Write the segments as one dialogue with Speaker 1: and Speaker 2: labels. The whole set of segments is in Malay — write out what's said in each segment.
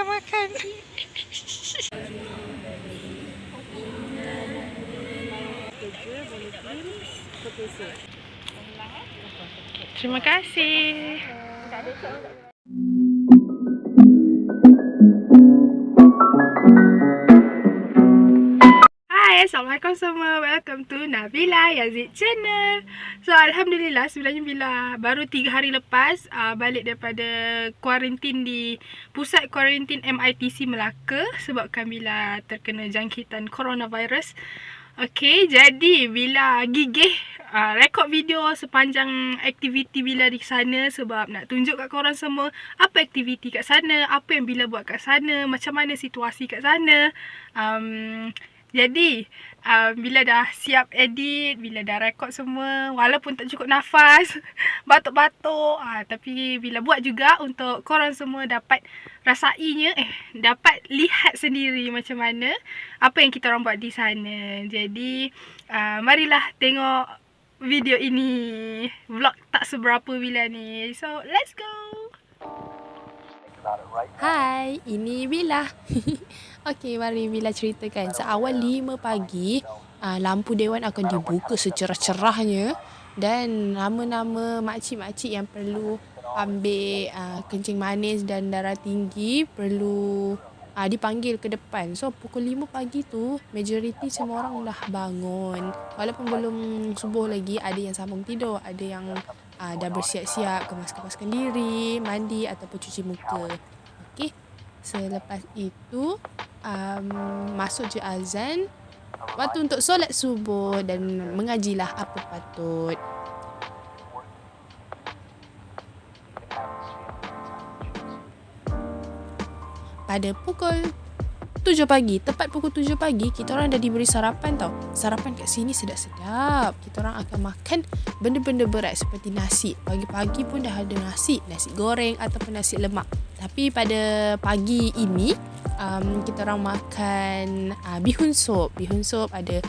Speaker 1: Makan. Terima kasih. Hai, Assalamualaikum semua. Welcome to Nabila Yazid Channel. So, Alhamdulillah sebenarnya Bila baru 3 hari lepas balik daripada kuarantin di pusat kuarantin MITC Melaka sebabkan Bila terkena jangkitan coronavirus. Okey, jadi Bila gigih rekod video sepanjang aktiviti Bila di sana sebab nak tunjuk kat korang semua apa aktiviti kat sana, apa yang Bila buat kat sana, macam mana situasi kat sana. Jadi, Bila dah siap edit, Bila dah rekod semua, walaupun tak cukup nafas, batuk-batuk, tapi Bila buat juga untuk korang semua dapat rasainya, dapat lihat sendiri macam mana apa yang kita orang buat di sana. Jadi, marilah tengok video ini. Vlog tak seberapa Bila ni. So, let's go! Hai, ini Bila. Okey, mari Bila ceritakan. Seawal 5 pagi, lampu dewan akan dibuka secerah-cerahnya dan nama-nama makcik-makcik yang perlu ambil kencing manis dan darah tinggi perlu dipanggil ke depan. So, pukul 5 pagi tu, majoriti semua orang dah bangun. Walaupun belum subuh lagi, ada yang sambung tidur, ada yang dah bersiap-siap, kemas-kemaskan diri, mandi ataupun cuci muka. Okey, selepas itu masuk je azan, waktu untuk solat subuh dan mengajilah apa patut. Pada pukul 7 pagi, tepat pukul 7 pagi, kita orang dah diberi sarapan tau. Sarapan kat sini sedap-sedap. Kita orang akan makan benda-benda berat seperti nasi. Pagi-pagi pun dah ada nasi goreng ataupun nasi lemak. Tapi pada pagi ini, kita orang makan bihun sup. Bihun sup ada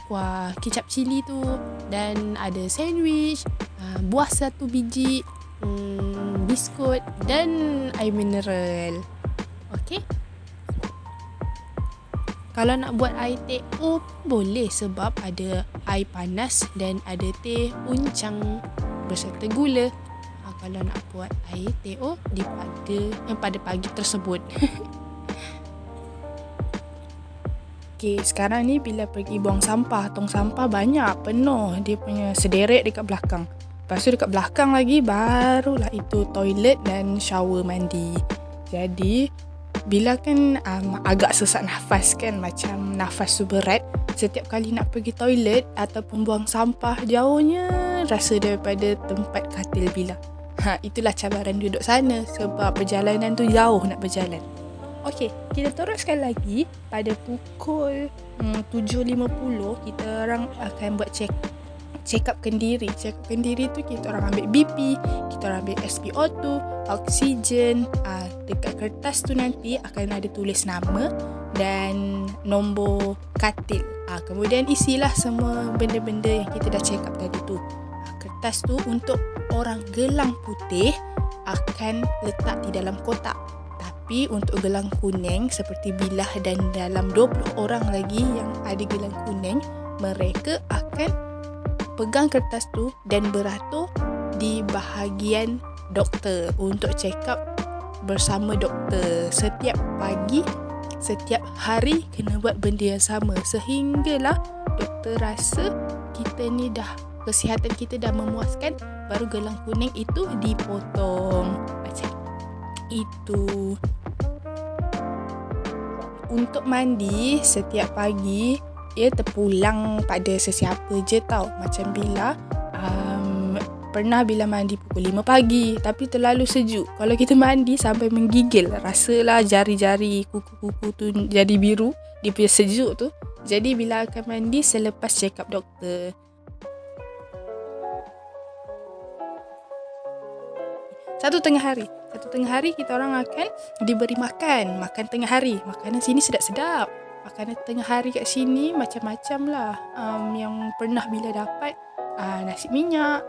Speaker 1: kuah kicap cili tu dan ada sandwich, buah 1 biji, biskut dan air mineral. Okey. Kalau nak buat air teh boleh sebab ada air panas dan ada teh uncang berserta gula. Kalau nak buat air teh pada pagi tersebut. Okey, sekarang ni Bila pergi buang sampah, tong sampah banyak, penuh. Dia punya sederet dekat belakang. Lepas tu dekat belakang lagi barulah itu toilet dan shower mandi. Jadi Bila kan agak sesak nafas kan, macam nafas tu berat. Setiap kali nak pergi toilet ataupun buang sampah, jauhnya rasa daripada tempat katil Bila. Itulah cabaran duduk sana sebab perjalanan tu jauh nak berjalan. Okey, kita teruskan lagi. Pada pukul 7.50 kita orang akan buat check upkan diri. Check upkan diri tu kita orang ambil BP, kita orang ambil SpO2, oksigen. Dekat kertas tu nanti akan ada tulis nama dan nombor katil. Kemudian isilah semua benda-benda yang kita dah check up tadi tu. Kertas tu untuk orang gelang putih akan letak di dalam kotak. Tapi untuk gelang kuning seperti Bila dan dalam 20 orang lagi yang ada gelang kuning, mereka akan pegang kertas tu dan beratur di bahagian doktor untuk check up bersama doktor. Setiap pagi, setiap hari kena buat benda yang sama sehinggalah doktor rasa kita ni kesihatan kita dah memuaskan, baru gelang kuning itu dipotong. Macam itu. Untuk mandi setiap pagi, ia terpulang pada sesiapa je tau. Macam Bila pernah Bila mandi pukul 5 pagi tapi terlalu sejuk. Kalau kita mandi sampai menggigil, rasalah jari-jari kuku-kuku tu jadi biru, dia punya sejuk tu. Jadi Bila akan mandi selepas check up doktor. Satu tengah hari kita orang akan diberi makan tengah hari. Makanan sini sedap-sedap. Makanan tengah hari kat sini macam-macam lah. Yang pernah Bila dapat nasi minyak,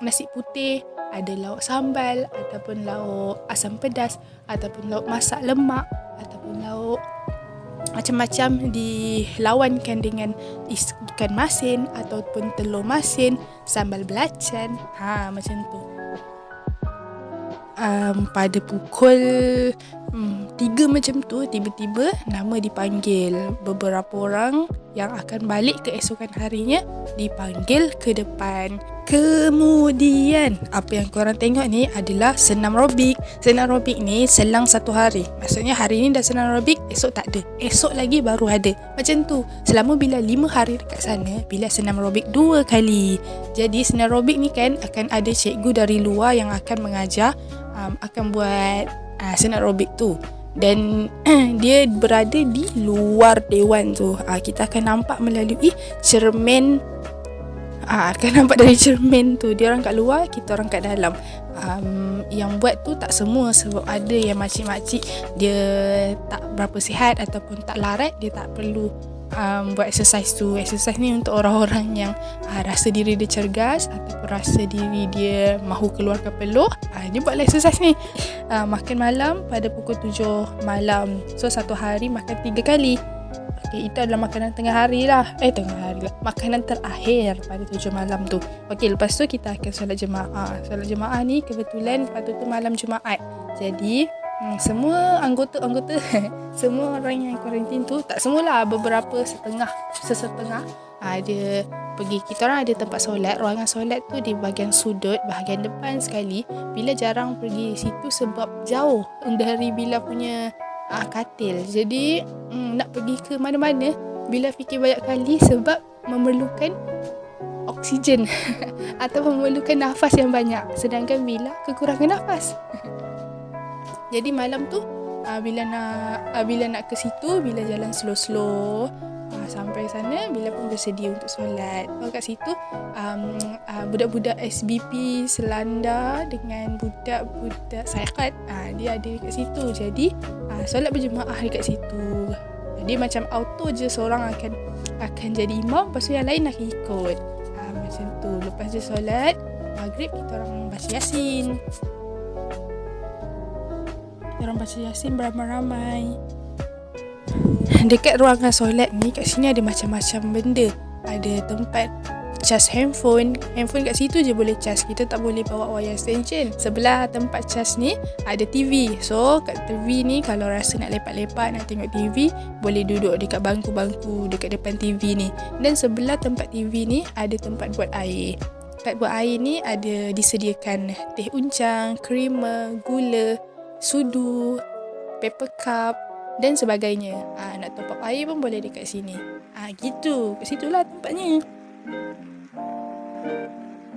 Speaker 1: nasi putih, ada lauk sambal, ataupun lauk asam pedas, ataupun lauk masak lemak, ataupun lauk macam-macam dilawankan dengan ikan masin ataupun telur masin, sambal belacan, macam tu. Pada pukul 3 macam tu, tiba-tiba nama dipanggil. Beberapa orang yang akan balik keesokan harinya dipanggil ke depan. Kemudian apa yang korang tengok ni adalah senam aerobik. Senam aerobik ni selang 1 hari. Maksudnya hari ni dah senam aerobik, esok tak ada, esok lagi baru ada. Macam tu. Selama bila 5 hari dekat sana, bila senam aerobik 2 kali. Jadi senam aerobik ni kan akan ada cikgu dari luar yang akan mengajar, akan buat senam aerobik tu. Dan dia berada di luar dewan tu. Kita akan nampak melalui cermin. Akan nampak dari cermin tu. Dia orang kat luar, kita orang kat dalam. Yang buat tu tak semua, sebab ada yang makcik-makcik dia tak berapa sihat ataupun tak larat, dia tak perlu buat exercise tu. Exercise ni untuk orang-orang yang rasa diri dia cergas ataupun rasa diri dia mahu keluarkan peluh. Dia buatlah exercise ni. Makan malam pada pukul 7 malam. So 1 hari makan 3 kali. Okay, itu adalah makanan tengah hari lah. Makanan terakhir pada 7 malam tu. Okay, lepas tu kita akan solat jemaah. Solat jemaah ni kebetulan pada tu malam Jumaat. Jadi semua anggota semua orang yang kuarantin tu, tak semualah, beberapa sesetengah dia pergi. Kita orang ada tempat solat, ruangan solat tu di bahagian sudut, bahagian depan sekali. Bila jarang pergi situ sebab jauh dari Bila punya katil. Jadi nak pergi ke mana-mana Bila fikir banyak kali sebab memerlukan oksigen atau memerlukan nafas yang banyak, sedangkan Bila kekurangan nafas. Jadi malam tu bila nak ke situ, Bila jalan slow-slow sampai sana, Bila pun bersedia untuk solat. Kat situ budak-budak SBP Selanda dengan budak-budak Saikat, dia ada dekat situ. Jadi solat berjemaah dekat situ. Jadi macam auto je, seorang akan jadi imam, lepas tu yang lain akan ikut. Macam tu. Lepas dia solat maghrib, kita orang baca Yasin. Orang baca Yasin beramai-ramai. Dekat ruangan solat ni, kat sini ada macam-macam benda. Ada tempat cas handphone kat situ je boleh cas. Kita tak boleh bawa wire extension. Sebelah tempat cas ni ada TV. So kat TV ni, kalau rasa nak lepak-lepak, nak tengok TV, boleh duduk dekat bangku-bangku dekat depan TV ni. Dan sebelah tempat TV ni ada tempat buat air. Tempat buat air ni ada disediakan teh uncang, creamer, gula, sudu, paper cup dan sebagainya. Nak top up air pun boleh dekat sini. Gitu. Kat situlah tempatnya.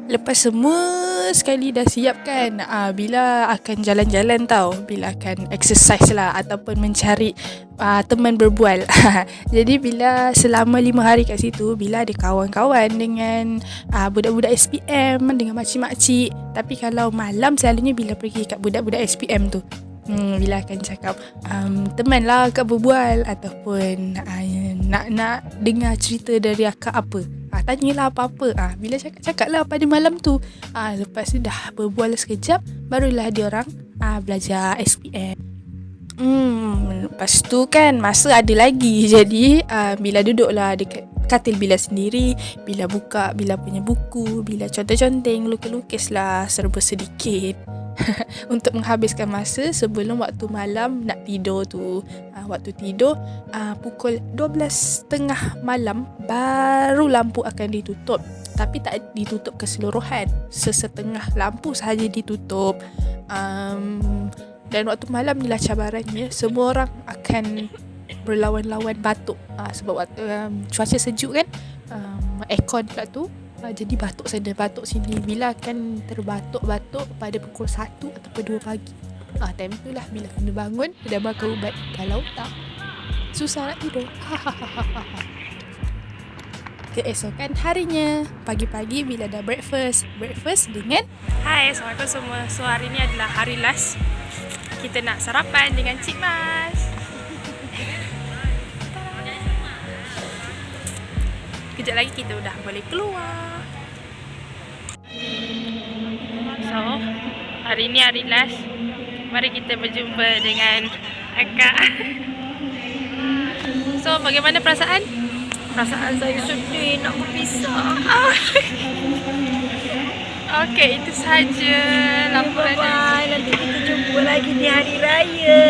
Speaker 1: Lepas semua sekali dah siap kan, Bila akan jalan-jalan tau. Bila akan exercise lah ataupun mencari teman berbual. Jadi Bila selama 5 hari kat situ, Bila ada kawan-kawan dengan budak-budak SPM, dengan makcik-makcik. Tapi kalau malam selalunya Bila pergi kat budak-budak SPM tu, Bila akan cakap teman lah akak berbual, ataupun nak dengar cerita dari akak apa, tanyalah apa-apa. Bila cakap lah pada malam tu. Lepas tu dah berbual sekejap, barulah dia orang belajar SPM. Lepas tu kan masa ada lagi. Jadi Bila duduklah dekat katil Bila sendiri, Bila buka Bila punya buku, Bila conteng-conteng, lukis-lukis lah serba sedikit untuk menghabiskan masa sebelum waktu malam nak tidur tu. Waktu tidur pukul 12.30 malam baru lampu akan ditutup. Tapi tak ditutup keseluruhan, sesetengah lampu sahaja ditutup. Dan waktu malam ni lah cabarannya. Semua orang akan berlawan-lawan batuk. Sebab waktu cuaca sejuk kan, aircon kat tu, jadi batuk sana, batuk sini. Bila akan terbatuk-batuk pada pukul 1 ataupun 2 pagi. Time tu lah Bila kena bangun dan makan ubat. Kalau tak, susah nak tidur. Keesokan harinya, pagi-pagi Bila dah breakfast dengan hai, Assalamualaikum semua. So hari ni adalah hari last. Kita nak sarapan dengan Cik Mas. Kejap lagi kita dah boleh keluar. So, hari ni hari last. Mari kita berjumpa dengan akak. So, bagaimana perasaan?
Speaker 2: Perasaan saya sedih nak berpisah.
Speaker 1: Okey, itu sahaja laporan.
Speaker 2: Bye-bye. Nanti kita jumpa lagi di hari raya.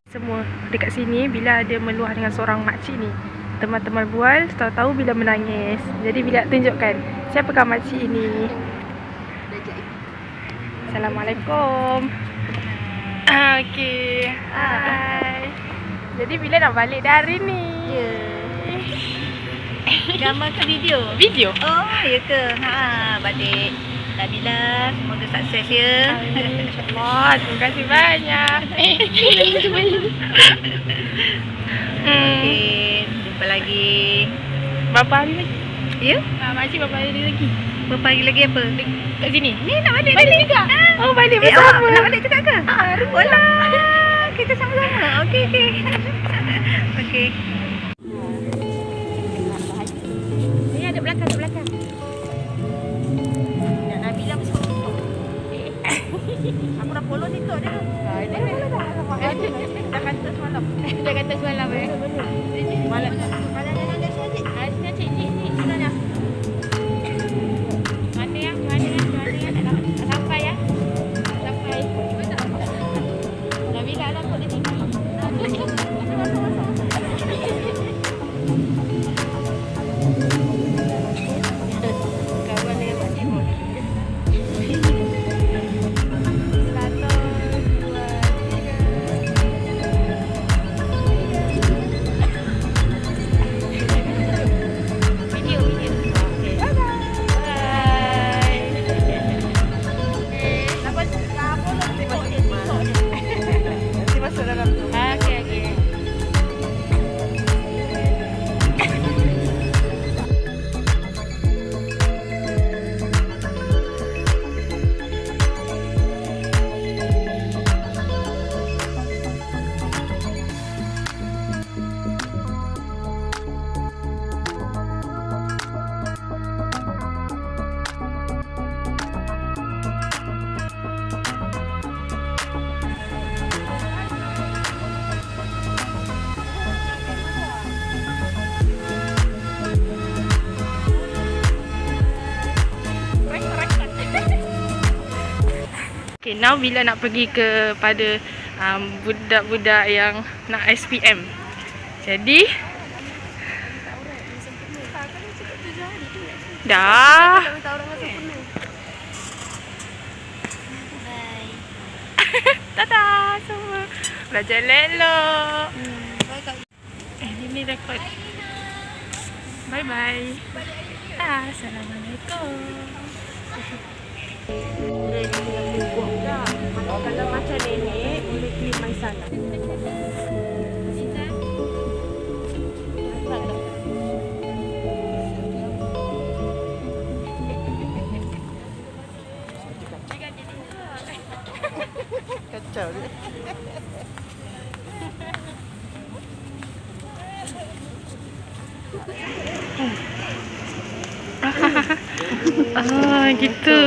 Speaker 1: Semua dekat sini bila ada meluah dengan seorang makcik ni, teman-teman bual tahu-tahu bila menangis. Jadi bila tunjukkan siapakah makcik ini. Assalamualaikum. Okey. Hai. Jadi bila nak balik dari ni?
Speaker 2: Ya. Gambar ke video?
Speaker 1: Video.
Speaker 2: Oh, ya ke? Balik. Nabila, semoga sukses ya.
Speaker 1: InsyaAllah. Terima kasih banyak.
Speaker 2: Okey, jumpa lagi.
Speaker 1: Berapa hari lagi?
Speaker 2: Ya?
Speaker 1: Makcik berapa hari lagi?
Speaker 2: Berapa hari lagi apa?
Speaker 1: Kat sini?
Speaker 2: Ni nak balik
Speaker 1: juga? Oh, balik bersama.
Speaker 2: Nak balik juga ke? Olah, kita sama-sama. Okey. Okey. Ni ada belakang. Nak Nabila masuk TikTok. Aku dah follow TikTok dia. Dah kata semalam. Malam. Mana ada cik? Ada cik. Mana ni? Mana yang? Dah sampai ya? Sampai. Nabila lah kot di sini. Kawan dengan Pak Cimot. Okay, now bila nak pergi kepada budak-budak yang nak SPM. Jadi dah. Dadah semua. Belajar elok. Ini rekod. Bye-bye. Assalamualaikum. Kalau macam nenek, boleh kirim masalah. Kacau dia.
Speaker 1: Gitu.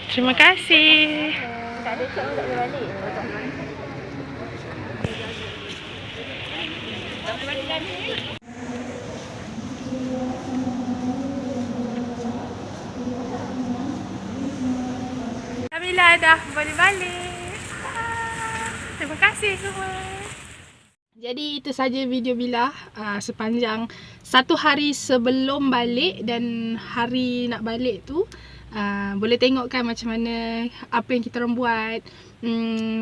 Speaker 1: Terima kasih.
Speaker 2: Tak ada cek tak boleh balik.
Speaker 1: Nabila dah boleh balik. Terima kasih semua. Jadi itu saja video Bila sepanjang satu hari sebelum balik dan hari nak balik tu. Boleh tengok kan macam mana apa yang kita orang buat.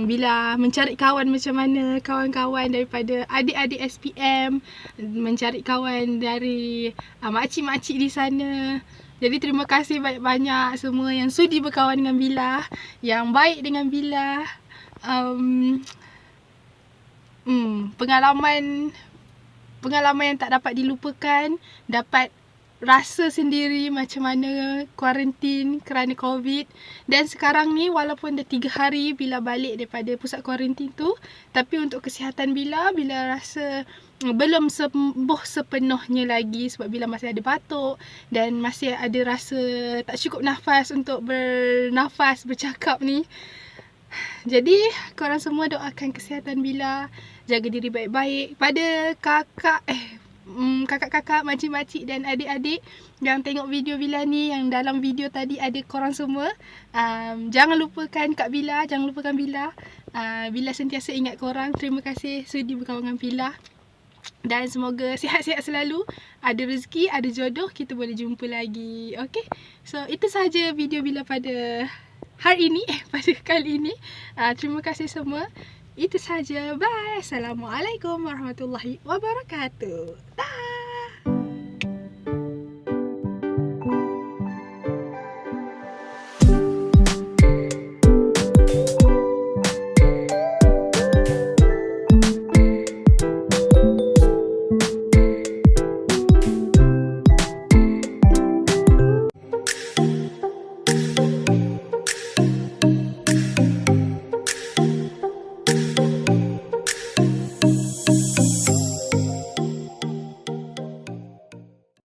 Speaker 1: Bila mencari kawan macam mana, kawan-kawan daripada adik-adik SPM, mencari kawan dari makcik-makcik di sana. Jadi terima kasih banyak-banyak semua yang sudi berkawan dengan Bila, yang baik dengan Bila. Pengalaman yang tak dapat dilupakan, dapat rasa sendiri macam mana kuarantin kerana COVID. Dan sekarang ni walaupun dah 3 hari Bila balik daripada pusat kuarantin tu, tapi untuk kesihatan Bila rasa belum sembuh sepenuhnya lagi sebab Bila masih ada batuk dan masih ada rasa tak cukup nafas untuk bernafas, bercakap ni. Jadi korang semua doakan kesihatan Bila, jaga diri baik-baik. Pada kakak-kakak, makcik-makcik dan adik-adik yang tengok video Bila ni, yang dalam video tadi ada korang semua, jangan lupakan Kak Bila, jangan lupakan Bila. Bila sentiasa ingat korang. Terima kasih sudi berkawan dengan Bila. Dan semoga sihat-sihat selalu, ada rezeki, ada jodoh, kita boleh jumpa lagi. Okay, so itu sahaja video Bila pada hari ini, pada kali ini. Terima kasih semua. Itu saja. Bye. Assalamualaikum warahmatullahi wabarakatuh. Bye.